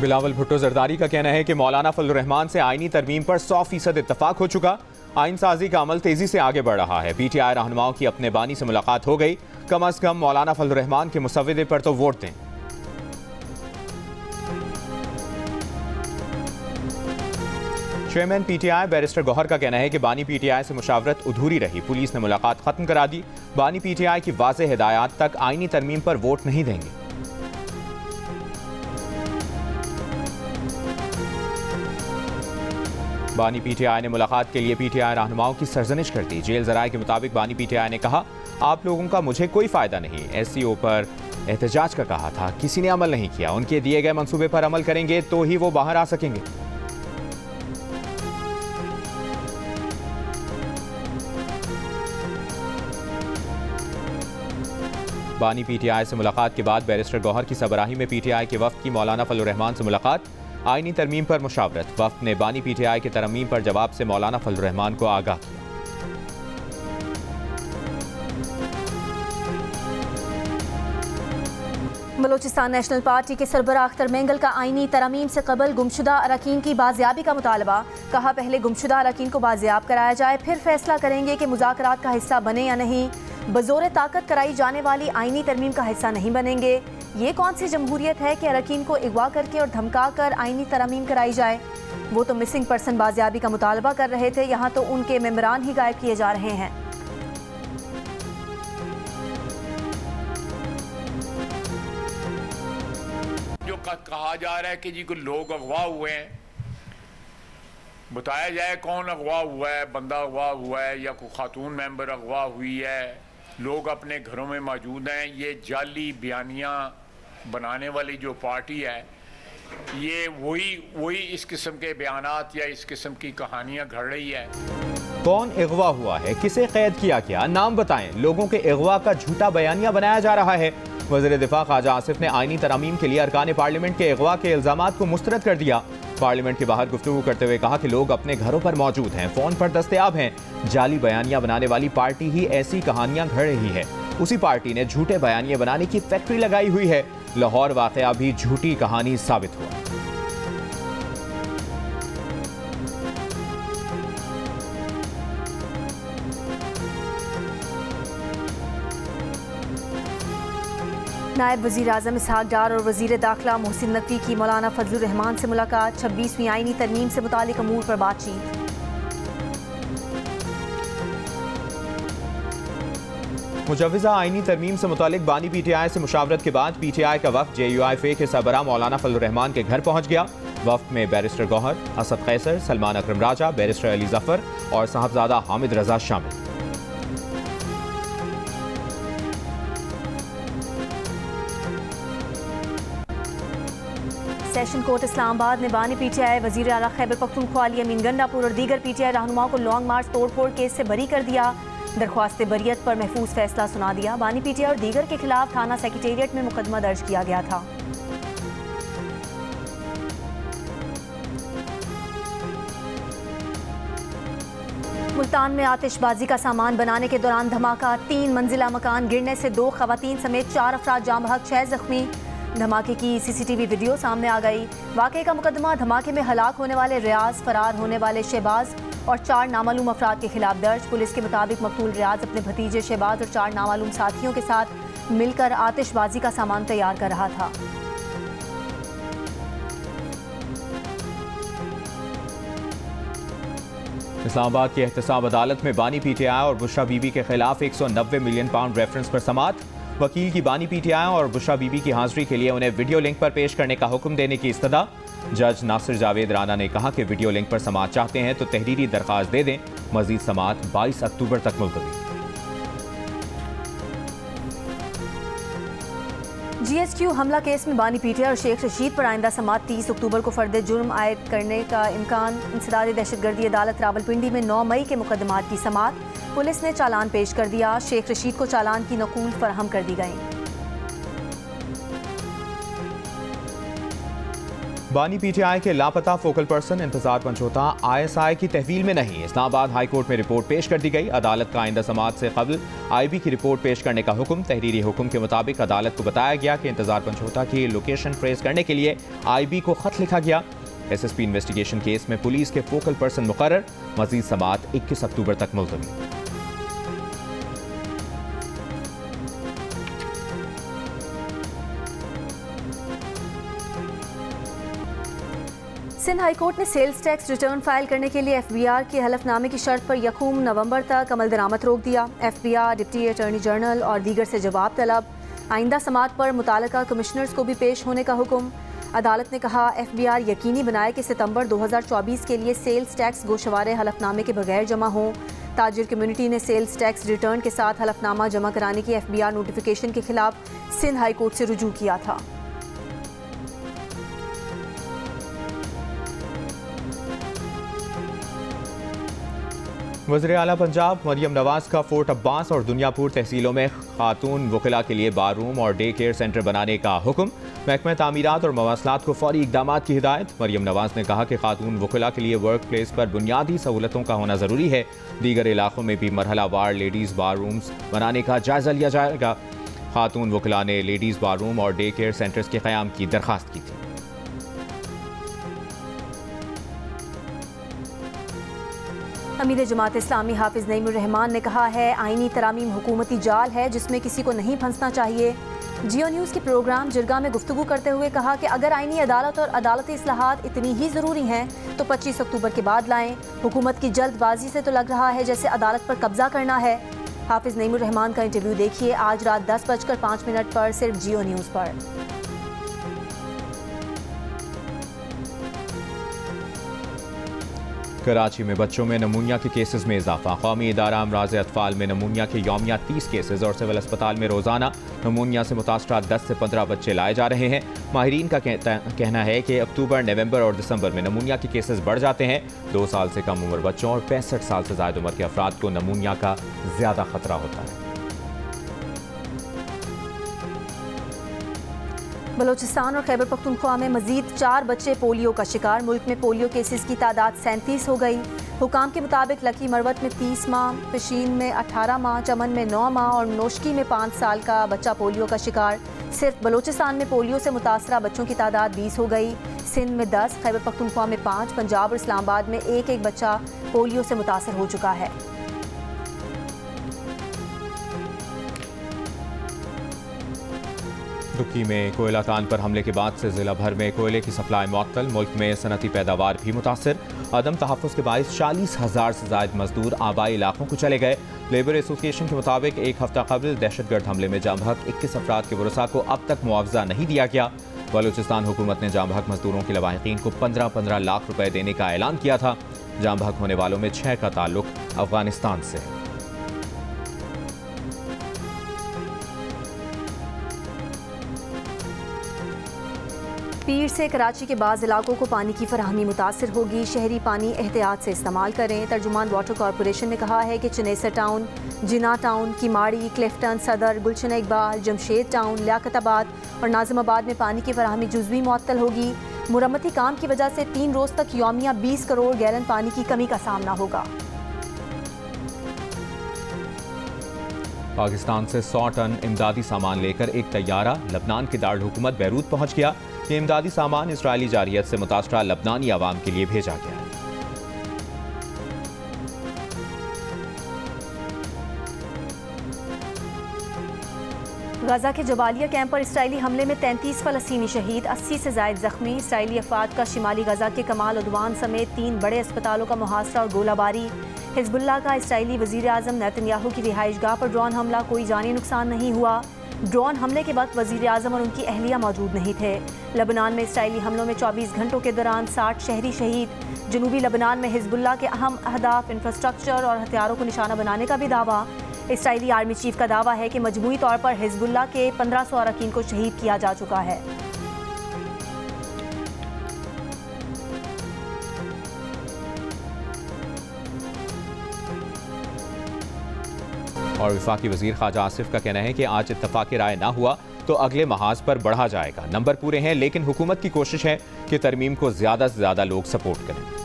बिलावल भुट्टो जरदारी का कहना है कि मौलाना फजलुर रहमान से आईनी तरमीम पर 100% इत्तफाक हो चुका। आइन साजी का अमल तेजी से आगे बढ़ रहा है। पीटीआई रहनुमाओं की अपने बानी से मुलाकात हो गई। कम अज कम मौलाना फजलुर रहमान के मुसव्विदे पर तो वोट दें। चेयरमैन पीटीआई बैरिस्टर गौहर का कहना है कि बानी पीटीआई से मुशावरत अधूरी रही। पुलिस ने मुलाकात खत्म करा दी। बानी पीटीआई की वाज़ेह हिदायत तक आईनी तरमीम पर वोट नहीं देंगे। बानी पीटीआई ने मुलाकात के लिए पीटीआई रहनुमाओं की सरजनिश कर दी। जेल जराये के मुताबिक बानी पीटीआई ने कहा, आप लोगों का मुझे कोई फायदा नहीं। एससीओ पर एहतजाज का कहा था, किसी ने अमल नहीं किया। उनके दिए गए मंसूबे पर अमल करेंगे तो ही वो बाहर आ सकेंगे। बानी पीटीआई से मुलाकात के बाद बैरिस्टर गौहर की सरबराही में पीटीआई के वफ्द की मौलाना फजलुर रहमान से मुलाकात। आईनी तरमीम पर मुशावरत। वफ्द ने बानी पीटीआई के तरमीम पर जवाब से मौलाना फजलुर रहमान को आगाह किया। बलोचिस्तान नेशनल पार्टी के सरबराह अख्तर मेंगल का आईनी तरमीम से कबल गुमशुदा अरकान की बाजियाबी का मुतालबा। कहा, पहले गुमशुदा अरकान को बाजियाब कराया जाए, फिर फैसला करेंगे कि मुज़ाकरात का हिस्सा बने या नहीं। बज़ोर ताकत कराई जाने वाली आईनी तरमीम का हिस्सा नहीं बनेंगे। ये कौन सी जमहूरियत है कि अरकान को अगवा करके और धमका कर आईनी तरमीम कराई जाए। वो तो मिसिंग पर्सन बाजियाबी का मुतालबा कर रहे थे, यहाँ तो उनके मेंबरान ही गायब किए जा रहे हैं। जो कहा जा रहा है कि जी कोई लोग अगवा हुए हैं, बताया जाए कौन अगवा हुआ है, बंदा अगवा हुआ है या कोई खातून मेंबर अगवा हुई है, लोग अपने घरों में मौजूद हैं। ये जाली बयानियाँ बनाने वाली जो पार्टी है, ये वही इस किस्म के बयानात या इस किस्म की कहानियाँ घड़ रही है। कौन अगवा हुआ है, किसे कैद किया गया, नाम बताएं। लोगों के अगवा का झूठा बयानिया बनाया जा रहा है। वज़ीर दिफा ख्वाजा आसिफ ने आईनी तरमीम के लिए अरकान पार्लियामेंट के अगवा के इल्जामात को मुस्तरद कर दिया। पार्लियामेंट के बाहर गुफ्तगू करते हुए कहा कि लोग अपने घरों पर मौजूद हैं, फोन पर दस्तयाब हैं। जाली बयानिया बनाने वाली पार्टी ही ऐसी कहानियां घड़ रही है। उसी पार्टी ने झूठे बयानिया बनाने की फैक्ट्री लगाई हुई है। लाहौर वाकया भी झूठी कहानी साबित हुआ। नायब वज़ीर आज़म इसहाक डार और वज़ीर दाखिला मोहसिन नकवी की मौलाना फजलुर रहमान से मुलाकात। 26वीं आईनी तरमीम से मुतालिक अमूर पर बातचीत। मुजव्विज़ा आईनी तरमीम से मुतालिक बानी पीटीआई से मुशावरत के बाद पीटीआई का वफ्द JUIF के सरबराह मौलाना फजलुर रहमान के घर पहुंच गया। वफ्द में बैरिस्टर गौहर, असद कैसर, सलमान अकरम राजा, बैरिस्टर अली जफर और साहबजादा हामिद रजा शामिल। सेशन कोर्ट इस्लामाबाद ने बानी पीटीआई वज़ीर आला खैबर पख्तूनख्वा अली अमीन गंडापुर और दीगर पीटीआई रहनुमाओं को लॉन्ग मार्च तोड़फोड़ केस से बरी कर दिया। दरख्वास्त बरियत पर महफूज फैसला सुना दिया। बानी पीटीआई और दीगर के खिलाफ थाना सेक्रेटेरिएट में मुकदमा दर्ज किया गया था। मुल्तान में आतिशबाजी का सामान बनाने के दौरान धमाका। 3 मंजिला मकान गिरने से 2 खवातीन समेत 4 अफराद जाँ बहक, 6 जख्मी। धमाके की CCTV वीडियो सामने आ गई। वाक़े का मुकदमा धमाके में हलाक होने वाले रियाज, फरार होने वाले शहबाज और 4 नामालूम अफराद के खिलाफ दर्ज। पुलिस के मुताबिक मकतूल रियाज अपने भतीजे शहबाज और 4 नामालूम साथियों के साथ मिलकर आतिशबाजी का सामान तैयार कर रहा था। इस्लामाबाद की एहतसाब अदालत में बानी पीटीआई और बुशरा बीबी के खिलाफ 190 मिलियन पाउंड रेफरेंस पर समात। वकील की बानी पीटीआई और बुशरा बीबी की हाजिरी के लिए उन्हें वीडियो लिंक पर पेश करने का हुक्म देने की इस्तदा। जज नासिर जावेद राना ने कहा कि वीडियो लिंक पर समात चाहते हैं तो तहरीरी दरख्वास्त दे दें। मजीद समात 22 अक्टूबर तक मुलतवी। GHQ हमला केस में बानी पीटीआई और शेख रशीद पर आइंदा समात 30 अक्टूबर को फर्द जुर्म आयद करने का इम्कान। इंसदाद दहशतगर्दी अदालत रावलपिंडी में 9 मई के मुकदमात की समात। पुलिस ने चालान पेश कर दिया। शेख रशीद को चालान की नकूल फराहम कर दी गई। बानी पीटीआई के लापता फोकल पर्सन इंतजार पंचोता ISI की तहवील में नहीं। इस्लामाबाद हाई कोर्ट में रिपोर्ट पेश कर दी गई। अदालत का आइंदा समाअत से कबल IB की रिपोर्ट पेश करने का हुक्म। तहरीरी हुक्म के मुताबिक अदालत को बताया गया कि इंतजार पंचोता की लोकेशन ट्रेस करने के लिए IB को खत लिखा गया। SSP इन्वेस्टिगेशन केस में पुलिस के फोकल पर्सन मुकर्रर। मजीद समाअत 21 अक्टूबर तक मुलतवी। सिंध हाई कोर्ट ने सेल्स टैक्स रिटर्न फाइल करने के लिए FBR के हलफनामे की शर्त पर 1 नवंबर तक अमल दरामद रोक दिया। FBR डिप्टी अटॉर्नी जनरल और दीगर से जवाब तलब। आइंदा समाअत पर मुतालिका कमिश्नर्स को भी पेश होने का हुक्म। अदालत ने कहा FBR यकीनी बनाए कि सितंबर 2024 के लिए सेल्स टैक्स गोशवारे हलफनामे के बगैर जमा हों। ताजिर कम्युनिटी ने सेल्स टैक्स रिटर्न के साथ हलफनामा जमा कराने की FBR नोटिफिकेशन के खिलाफ सिंध हाई कोर्ट से रुजू किया था। वज़ीर आला पंजाब मरियम नवाज का फोर्ट अब्बास और दुनियापुर तहसीलों में खातून वकला के लिए बार रूम और डे केयर सेंटर बनाने का हुक्म। महकमा तामीरात और मवासलात को फौरी इक़दाम की हिदायत। मरियम नवाज ने कहा कि खातून वकला के लिए वर्क प्लेस पर बुनियादी सहूलतों का होना ज़रूरी है। दीगर इलाकों में भी मरहला वार लेडीज़ बार रूम्स बनाने का जायज़ा लिया जाएगा। खातून वकला ने लेडीज़ बार रूम और डे केयर सेंटर्स के क़याम की दरख्वास्त की थी। अमीर जमात इस्लामी हाफिज नईमुर रहमान ने कहा है आईनी तरामीम हुकूमती जाल है जिसमें किसी को नहीं फंसना चाहिए। जियो न्यूज़ के प्रोग्राम जिरगा में गुफ्तगू करते हुए कहा कि अगर आईनी अदालत और अदालती इस्लाहात इतनी ही ज़रूरी हैं तो 25 अक्टूबर के बाद लाएं। हुकूमत की जल्दबाजी से तो लग रहा है जैसे अदालत पर कब्जा करना है। हाफिज नईमुर रहमान का इंटरव्यू देखिए आज रात 10:05 पर सिर्फ जियो न्यूज़ पर। कराची में बच्चों में नमूनिया के केसेस में इजाफा। कौमी इदारा अमराज़ अतफाल में नमूनिया के यौमिया 30 केसेस और सिविल अस्पताल में रोज़ाना नमूनिया से मुतासरा 10 से 15 बच्चे लाए जा रहे हैं। माहिरीन का कहना है कि अक्टूबर, नवंबर और दिसंबर में नमूनिया के केसेस बढ़ जाते हैं। 2 साल से कम उम्र बच्चों और 65 साल से ज़ायद उम्र के अफराद को नमूनिया का ज़्यादा खतरा होता है। बलोचिस्तान और खैबर पख्तूनख्वा में मजीद 4 बच्चे पोलियो का शिकार। मुल्क में पोलियो केसेस की तादाद 37 हो गई। हुकाम के मुताबिक लकी मरवत में 30 माह, पिशीन में 18 माह, चमन में 9 माह और नोशकी में 5 साल का बच्चा पोलियो का शिकार। सिर्फ बलोचिस्तान में पोलियो से मुतासरा बच्चों की तादाद 20 हो गई। सिंध में 10, खैबर पख्तूनख्वा में 5, पंजाब और इस्लामाबाद में एक बच्चा पोलियो से मुतासर हो चुका है। दुक्की में कोयला कान पर हमले के बाद से जिला भर में कोयले की सप्लाई मुअत्तल। मुल्क में सनती पैदावार भी मुतासर। अदम तहफ़्फ़ुज़ के बाइस 40,000 से ज़ायद मजदूर आबाई इलाकों को चले गए। लेबर एसोसिएशन के मुताबिक एक हफ्ता कबल दहशतगर्द हमले में जाम बहक 21 अफराद के वरसा को अब तक मुआवजा नहीं दिया गया। बलूचिस्तान हुकूमत ने जाम बहक मजदूरों के लवाहिकीन को 15-15 लाख रुपए देने का ऐलान किया था। जाम बहक होने वालों में 6 का ताल्लुक अफगानिस्तान से है। पीर से कराची के बाज़ इलाकों को पानी की फराहमी मुतासर होगी। शहरी पानी एहतियात से इस्तेमाल करें। तर्जुमान वाटर कॉरपोरेशन ने कहा है कि चनेसर टाउन, जिना टाउन, किमाड़ी, क्लिफ्टन, सदर, गुलशन इकबाल, जमशेद टाउन, लियाकताबाद और नाजिमाबाद में पानी की फराहमी जुज़वी मुअत्तल होगी। मुरम्मती काम की वजह से 3 रोज़ तक यौमिया 20 करोड़ गैलन पानी की कमी का सामना होगा। पाकिस्तान से 100 टन इमदादी सामान लेकर एक तैयारा लबनान के दारुल हुकूमत बैरूत पहुंच गया। ये इमदादी सामान इजरायली जारियत से मुतासरा लबनानी आवाम के लिए भेजा गया है। गजा के जबालिया कैंप पर इसराइली हमले में 33 फ़लस्तीनी शहीद, 80 से ज़ायद जख्मी। इसराइली अफवाद का शिमाली गजा के कमाल उद्वान समेत 3 बड़े अस्पतालों का मुहासरा और गोलाबारी। हिजबुल्लाह का इसराइली वज़ीर आज़म नेतन्याहू की रिहाइशगाह पर ड्रोन हमला, कोई जानी नुकसान नहीं हुआ। ड्रोन हमले के वक्त वज़ीर आज़म और उनकी अहलिया मौजूद नहीं थे। लबनान में इसराइली हमलों में 24 घंटों के दौरान 60 शहरी शहीद। जनूबी लबनान में हिजबुल्लाह के अहम अहदाफ, इंफ्रास्ट्रक्चर और हथियारों को निशाना बनाने का भी दावा। इसराइली आर्मी चीफ का दावा है कि मजमूई तौर पर हिजबुल्लाह के 1500 अरकान को शहीद किया जा चुका है। और वफाकी वज़ीर ख्वाजा आसिफ का कहना है कि आज इत्तफाक़ राय ना हुआ तो अगले महाज पर बढ़ा जाएगा। नंबर पूरे हैं, लेकिन हुकूमत की कोशिश है कि तरमीम को ज़्यादा से ज़्यादा लोग सपोर्ट करें।